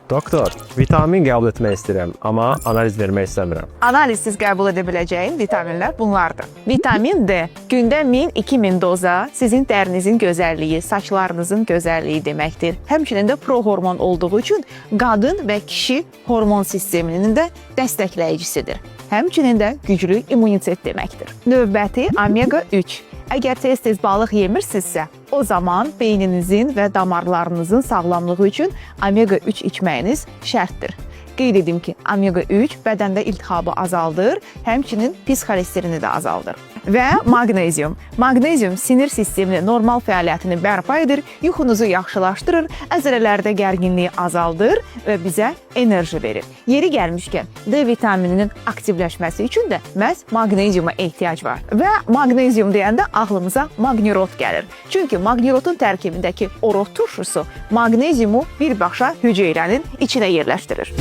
Doktor, vitamin qəbul etmək istəyirəm, amma analiz vermək istəmirəm. Analizsiz qəbul edə biləcəyin vitaminlər bunlardır. Vitamin D gündə 1000-2000 doza sizin dərinizin gözəlliyi, saçlarınızın gözəlliyi deməkdir. Həmçinin də prohormon olduğu üçün qadın və kişi hormon sisteminin də dəstəkləyicisidir. Həmçinin də güclü immunitet deməkdir. Növbəti omega 3. Əgər tez-tez balıq yemirsinizsə, o zaman beyninizin və damarlarınızın sağlamlığı üçün omega 3 içməyiniz şərtdir. Qeyd edim ki, omega 3 bədəndə iltihabı azaldır, həmçinin pis xolesterini də azaldır. Və maqnezium. Maqnezium sinir sisteminin normal fəaliyyətini bərpa edir, yuxunuzu yaxşılaşdırır, əzələlərdə gərginliyi azaldır və bizə enerji verir. Yeri gəlmişkən, D vitamininin aktivləşməsi üçün də məhz maqneziuma ehtiyac var. Və maqnezium deyəndə ağlımıza maqnirot gəlir. Çünki maqnirotun tərkibindəki orot turşusu maqneziumu birbaşa hüceyrənin içinə yerləşdirir.